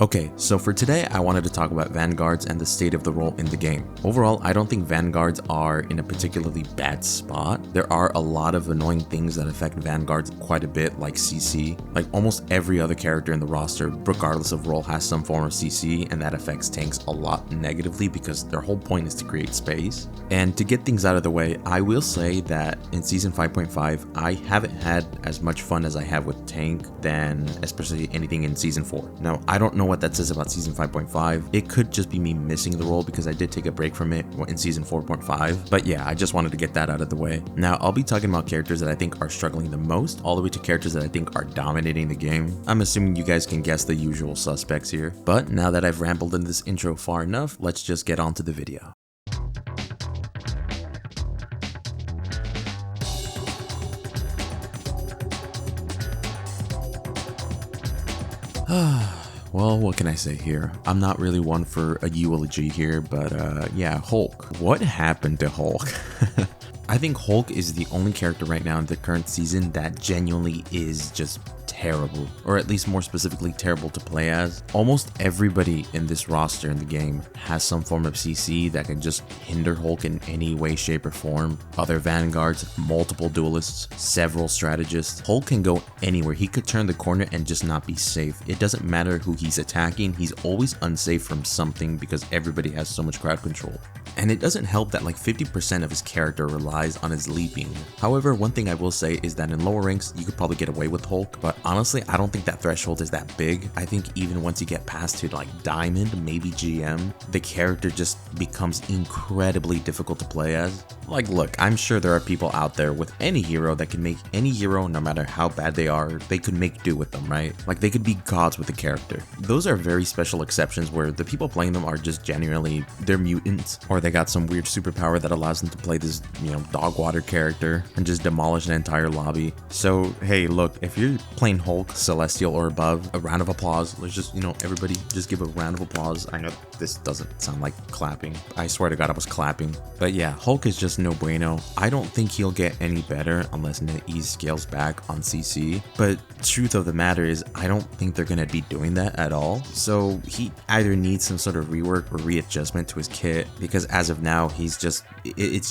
Okay, so for today, I wanted to talk about Vanguards and the state of the role in the game. Overall, I don't think Vanguards are in a particularly bad spot. There are a lot of annoying things that affect Vanguards quite a bit, like CC. Like almost every other character in the roster, regardless of role, has some form of CC, and that affects tanks a lot negatively because their whole point is to create space. And to get things out of the way, I will say that in Season 5.5, I haven't had as much fun as I have with tank than especially anything in Season 4. Now, I don't know what that says about Season 5.5. It could just be me missing the role because I did take a break from it in Season 4.5. But yeah, I just wanted to get that out of the way. Now, I'll be talking about characters that I think are struggling the most, all the way to characters that I think are dominating the game. I'm assuming you guys can guess the usual suspects here. But now that I've rambled in this intro far enough, let's just get on to the video. Well, what can I say here? I'm not really one for a eulogy here, but yeah, Hulk. What happened to Hulk? I think Hulk is the only character right now in the current season that genuinely is just terrible, or at least more specifically terrible to play as. Almost everybody in this roster in the game has some form of CC that can just hinder Hulk in any way, shape, or form. Other Vanguards, multiple duelists, several strategists. Hulk can go anywhere. He could turn the corner and just not be safe. It doesn't matter who he's attacking, he's always unsafe from something because everybody has so much crowd control. And it doesn't help that like 50% of his character relies on his leaping. However, one thing I will say is that in lower ranks, you could probably get away with Hulk, but honestly, I don't think that threshold is that big. I think even once you get past to like Diamond, maybe GM, the character just becomes incredibly difficult to play as. Like, look, I'm sure there are people out there with any hero that can make any hero, no matter how bad they are, they could make do with them, right? Like, they could be gods with the character. Those are very special exceptions where the people playing them are just genuinely, they're mutants, or they got some weird superpower that allows them to play this, dog water character and just demolish an entire lobby. So, hey, look, if you're playing Hulk, Celestial, or above, a round of applause. Let's just, everybody just give a round of applause. I know this doesn't sound like clapping. I swear to God, I was clapping. But yeah, Hulk is just no bueno. I don't think he'll get any better unless Netease scales back on CC. But truth of the matter is, I don't think they're going to be doing that at all. So he either needs some sort of rework or readjustment to his kit, because as of now, it's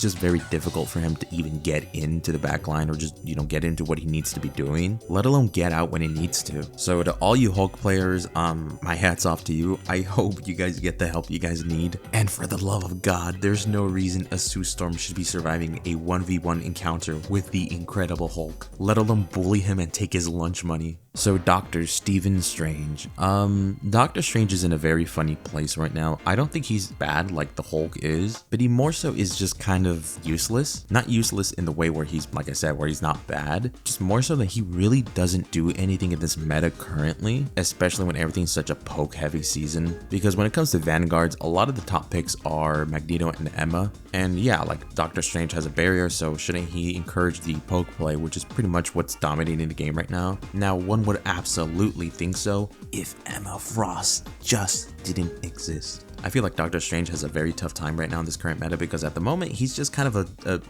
just very difficult for him to even get into the backline or just, get into what he needs to be doing, let alone get out when he needs to. So to all you Hulk players, my hat's off to you. I hope you guys get the help you guys need. And for the love of God, there's no reason a Sue Storm should be surviving a 1v1 encounter with the Incredible Hulk, let alone bully him and take his lunch money. So Dr. Stephen Strange. Dr. Strange is in a very funny place right now. I don't think he's bad like the Hulk is, but he more so is just kind of useless. Not useless in the way where he's, like I said, where he's not bad, just more so that he really doesn't do anything in this meta currently, especially when everything's such a poke heavy season. Because when it comes to Vanguards, a lot of the top picks are Magneto and Emma. And yeah, like Dr. Strange has a barrier, so shouldn't he encourage the poke play, which is pretty much what's dominating the game right now. Now, one would absolutely think so if Emma Frost just didn't exist. I feel like Doctor Strange has a very tough time right now in this current meta because at the moment he's just kind of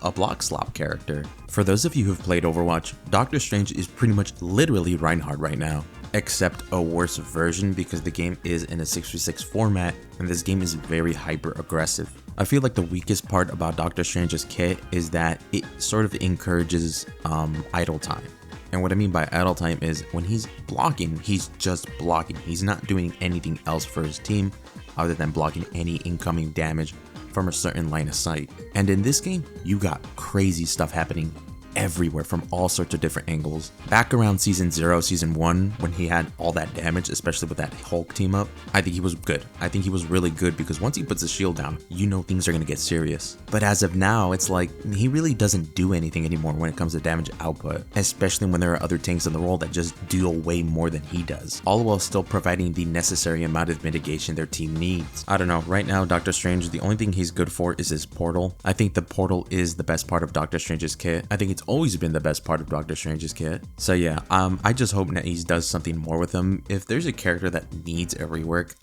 a block slop character. For those of you who've played Overwatch, Doctor Strange is pretty much literally Reinhardt right now, except a worse version because the game is in a 6v6 format and this game is very hyper aggressive. I feel like the weakest part about Doctor Strange's kit is that it sort of encourages idle time. And what I mean by idle time is when he's blocking, he's just blocking. He's not doing anything else for his team other than blocking any incoming damage from a certain line of sight. And in this game, you got crazy stuff happening everywhere from all sorts of different angles. Back around Season 0, Season 1, when he had all that damage, especially with that Hulk team up, I think he was good. I think he was really good because once he puts his shield down, things are going to get serious. But as of now, it's like he really doesn't do anything anymore when it comes to damage output, especially when there are other tanks in the role that just deal way more than he does, all while still providing the necessary amount of mitigation their team needs. I don't know, right now, Doctor Strange, the only thing he's good for is his portal. I think the portal is the best part of Doctor Strange's kit. I think it's always been the best part of Doctor Strange's kit. So yeah, I just hope Netease does something more with him. If there's a character that needs a rework,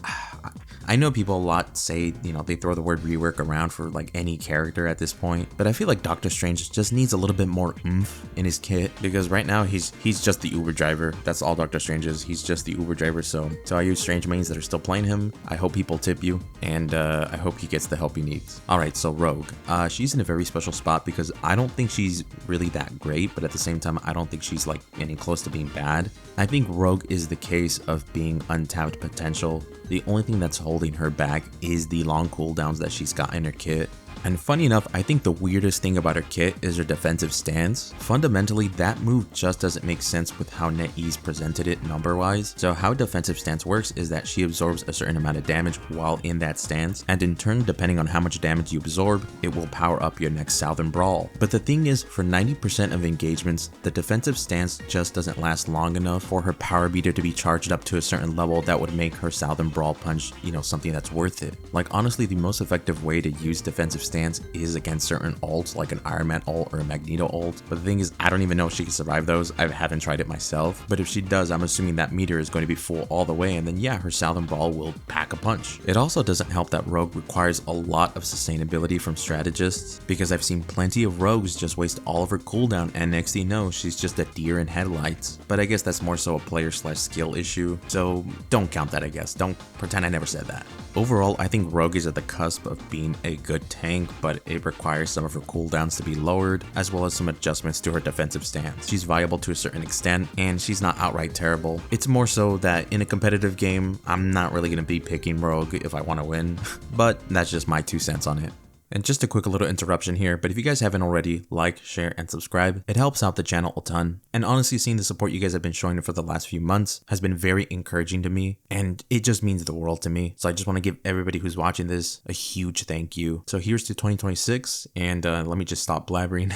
I know people a lot say, they throw the word rework around for like any character at this point, but I feel like Doctor Strange just needs a little bit more oomph in his kit, because right now he's just the Uber driver. That's all Doctor Strange is. He's just the Uber driver. So all you Strange mains that are still playing him, I hope people tip you, and I hope he gets the help he needs. Alright, so Rogue. She's in a very special spot because I don't think she's really that great, but at the same time, I don't think she's like getting close to being bad. I think Rogue is the case of being untapped potential. The only thing that's holding her back is the long cooldowns that she's got in her kit. And funny enough, I think the weirdest thing about her kit is her defensive stance. Fundamentally, that move just doesn't make sense with how Netease presented it number-wise. So how defensive stance works is that she absorbs a certain amount of damage while in that stance, and in turn, depending on how much damage you absorb, it will power up your next Southern Brawl. But the thing is, for 90% of engagements, the defensive stance just doesn't last long enough for her power beater to be charged up to a certain level that would make her Southern Brawl punch, something that's worth it. Like honestly, the most effective way to use defensive stance is against certain ults like an Iron Man ult or a Magneto ult, but the thing is, I don't even know if she can survive those. I haven't tried it myself, but if she does, I'm assuming that meter is going to be full all the way, and then yeah, her Southern Brawl will pack a punch. It also doesn't help that Rogue requires a lot of sustainability from strategists, because I've seen plenty of Rogues just waste all of her cooldown, and next thing you know, she's just a deer in headlights. But I guess that's more so a player/skill issue, so don't count that, I guess. Don't pretend I never said that. Overall, I think Rogue is at the cusp of being a good tank, but it requires some of her cooldowns to be lowered, as well as some adjustments to her defensive stance. She's viable to a certain extent, and she's not outright terrible. It's more so that in a competitive game, I'm not really going to be picking Rogue if I want to win, but that's just my 2 cents on it. And just a quick little interruption here, but if you guys haven't already, like, share, and subscribe. It helps out the channel a ton. And honestly, seeing the support you guys have been showing for the last few months has been very encouraging to me, and it just means the world to me. So I just want to give everybody who's watching this a huge thank you. So here's to 2026, and let me just stop blabbering,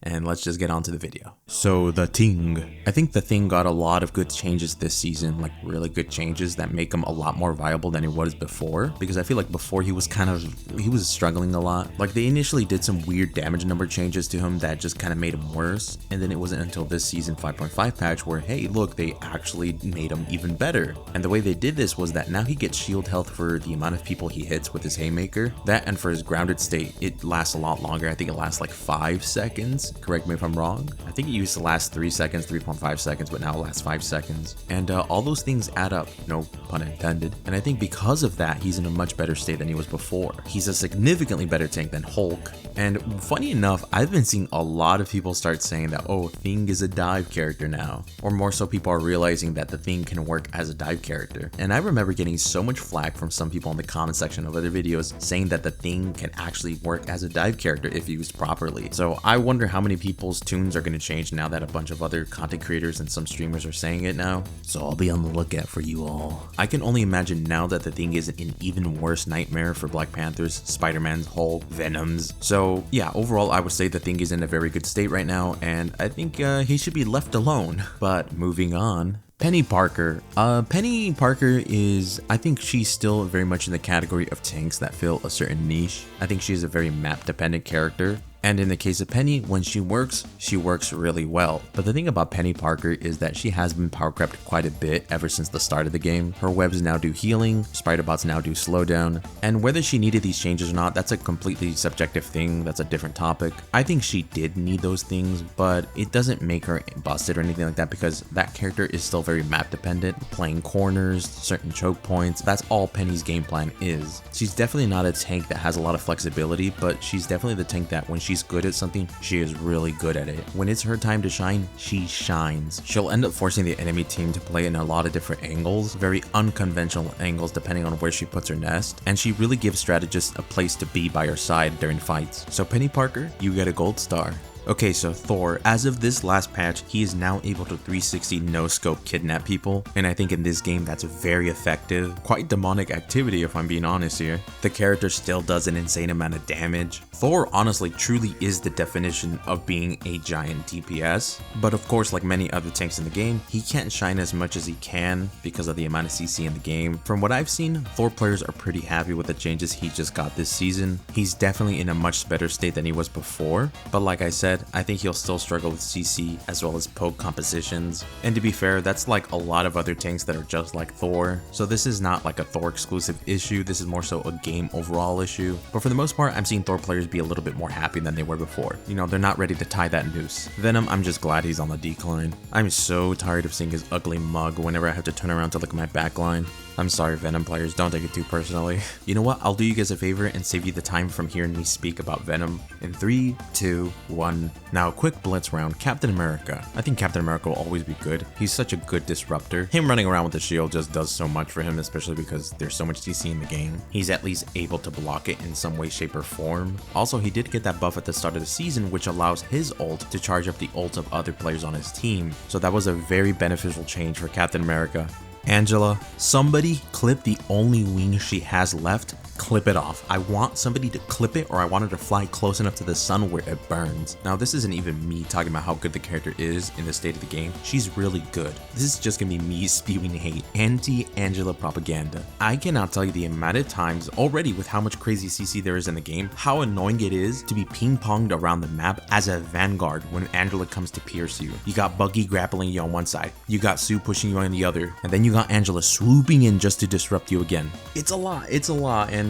and let's just get on to the video. So the Thing. I think the Thing got a lot of good changes this season, like really good changes that make him a lot more viable than he was before, because I feel like before he was struggling a lot. Like they initially did some weird damage number changes to him that just kind of made him worse, and then it wasn't until this season 5.5 patch where, hey look, they actually made him even better. And the way they did this was that now he gets shield health for the amount of people he hits with his haymaker. That, and for his grounded state, it lasts a lot longer. I think it lasts like 5 seconds, correct me if I'm wrong. I think it used to last 3 seconds, 3.5 seconds, but now it lasts 5 seconds. And all those things add up, no pun intended. And I think because of that, he's in a much better state than he was before. He's a significantly better tank than Hulk. And funny enough, I've been seeing a lot of people start saying that, oh, Thing is a dive character now. Or more so, people are realizing that the Thing can work as a dive character. And I remember getting so much flack from some people in the comment section of other videos saying that the Thing can actually work as a dive character if used properly. So I wonder how many people's tunes are going to change now that a bunch of other content creators and some streamers are saying it now. So I'll be on the lookout for you all. I can only imagine now that the Thing is an even worse nightmare for Black Panthers, Spider-Man's, Hulk, Venoms. So yeah, overall I would say the Thing is in a very good state right now, and I think he should be left alone. But moving on. Penny Parker. Penny Parker is, I think she's still very much in the category of tanks that fill a certain niche. I think she's a very map dependent character. And in the case of Penny, when she works really well. But the thing about Penny Parker is that she has been power crept quite a bit ever since the start of the game. Her webs now do healing, spider bots now do slowdown, and whether she needed these changes or not, that's a completely subjective thing, that's a different topic. I think she did need those things, but it doesn't make her busted or anything like that, because that character is still very map dependent, playing corners, certain choke points. That's all Penny's game plan is. She's definitely not a tank that has a lot of flexibility, but she's definitely the tank that when she's good at something, she is really good at it. When it's her time to shine, she shines. She'll end up forcing the enemy team to play in a lot of different angles, very unconventional angles depending on where she puts her nest, and she really gives strategists a place to be by her side during fights. So Penny Parker, you get a gold star. Okay, so Thor, as of this last patch, he is now able to 360 no-scope kidnap people, and I think in this game that's very effective. Quite demonic activity if I'm being honest here. The character still does an insane amount of damage. Thor honestly truly is the definition of being a giant DPS, but of course, like many other tanks in the game, he can't shine as much as he can because of the amount of CC in the game. From what I've seen, Thor players are pretty happy with the changes he just got this season. He's definitely in a much better state than he was before, but like I said, said, I think he'll still struggle with CC as well as poke compositions. And to be fair, that's like a lot of other tanks that are just like Thor. So this is not like a Thor exclusive issue, this is more so a game overall issue. But for the most part, I'm seeing Thor players be a little bit more happy than they were before. You know, they're not ready to tie that noose. Venom, I'm just glad he's on the decline. I'm so tired of seeing his ugly mug whenever I have to turn around to look at my backline. I'm sorry, Venom players, don't take it too personally. You know what, I'll do you guys a favor and save you the time from hearing me speak about Venom in 3, 2, 1. Now, a quick blitz round, Captain America. I think Captain America will always be good. He's such a good disruptor. Him running around with the shield just does so much for him, especially because there's so much DC in the game. He's at least able to block it in some way, shape, or form. Also, he did get that buff at the start of the season, which allows his ult to charge up the ult of other players on his team. So that was a very beneficial change for Captain America. Angela, somebody clip the only wing she has left. Clip it off. I want somebody to clip it, or I want her to fly close enough to the sun where it burns. Now, this isn't even me talking about how good the character is in the state of the game. She's really good. This is just gonna be me spewing hate, anti-Angela propaganda. I cannot tell you the amount of times already with how much crazy CC there is in the game, how annoying it is to be ping-ponged around the map as a Vanguard when Angela comes to pierce you. You got Buggy grappling you on one side, you got Sue pushing you on the other, and then you got Angela swooping in just to disrupt you again. It's a lot, and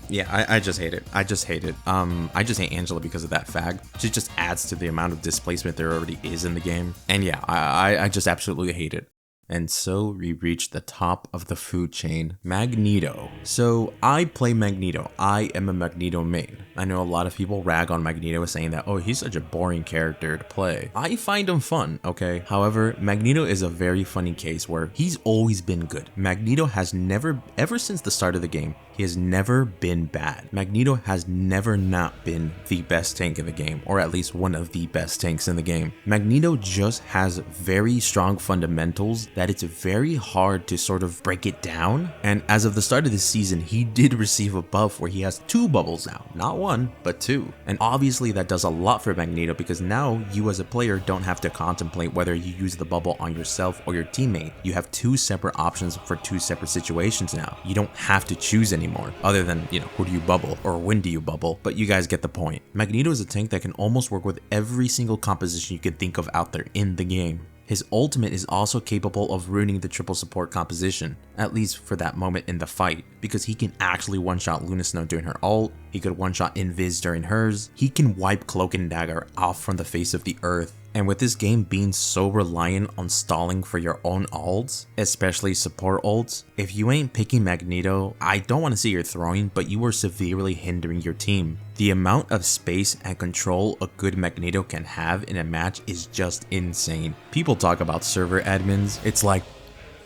yeah, I just hate it. I just hate Angela because of that fag. She just adds to the amount of displacement there already is in the game. And yeah, I just absolutely hate it. And so we reach the top of the food chain, Magneto. So I play Magneto. I am a Magneto main. I know a lot of people rag on Magneto saying that, oh, he's such a boring character to play. I find him fun, okay? However, Magneto is a very funny case where he's always been good. Magneto has never, ever since the start of the game, he has never been bad. Magneto has never not been the best tank in the game, or at least one of the best tanks in the game. Magneto just has very strong fundamentals that it's very hard to sort of break it down. And as of the start of this season, he did receive a buff where he has 2 bubbles now. Not 1, but 2. And obviously that does a lot for Magneto because now you as a player don't have to contemplate whether you use the bubble on yourself or your teammate. You have 2 separate options for 2 separate situations now. You don't have to choose anymore, other than, you know, who do you bubble or when do you bubble, but you guys get the point. Magneto is a tank that can almost work with every single composition you can think of out there in the game. His ultimate is also capable of ruining the triple support composition, at least for that moment in the fight, because he can actually one-shot Luna Snow during her ult, he could one-shot Invis during hers, he can wipe Cloak and Dagger off from the face of the earth. And with this game being so reliant on stalling for your own ults, especially support ults, if you ain't picking Magneto, I don't want to say you're throwing, but you are severely hindering your team. The amount of space and control a good Magneto can have in a match is just insane. People talk about server admins, it's like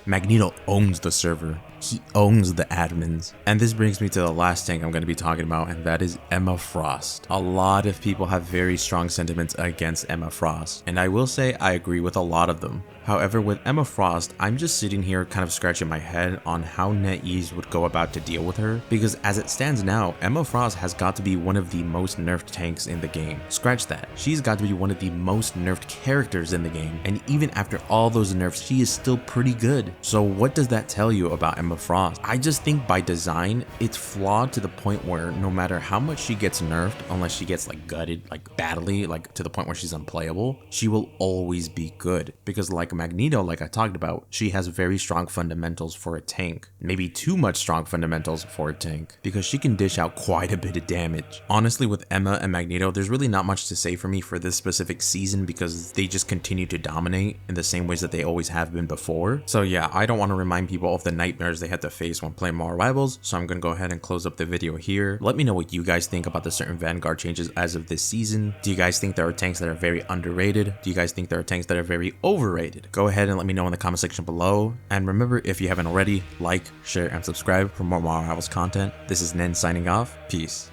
Magneto owns the server. He owns the admins. And this brings me to the last tank I'm going to be talking about, and that is Emma Frost. A lot of people have very strong sentiments against Emma Frost, and I will say I agree with a lot of them. However, with Emma Frost, I'm just sitting here kind of scratching my head on how Netease would go about to deal with her, because as it stands now, Emma Frost has got to be one of the most nerfed tanks in the game. Scratch that. She's got to be one of the most nerfed characters in the game, and even after all those nerfs, she is still pretty good. So what does that tell you about Emma Frost? I just think by design, it's flawed to the point where no matter how much she gets nerfed, unless she gets like gutted, like badly, like to the point where she's unplayable, she will always be good. Because like Magneto, like I talked about, she has very strong fundamentals for a tank. Maybe too much strong fundamentals for a tank, because she can dish out quite a bit of damage. Honestly, with Emma and Magneto, there's really not much to say for me for this specific season because they just continue to dominate in the same ways that they always have been before. So yeah, I don't want to remind people of the nightmares they had to face when playing more rivals, so I'm gonna go ahead and close up the video here. Let me know what you guys think about the certain Vanguard changes as of this season. Do you guys think there are tanks that are very underrated? Do you guys think there are tanks that are very overrated? Go ahead and let me know in the comment section below. And remember, if you haven't already, like, share, and subscribe for more Rivals content. This is Nen signing off. Peace.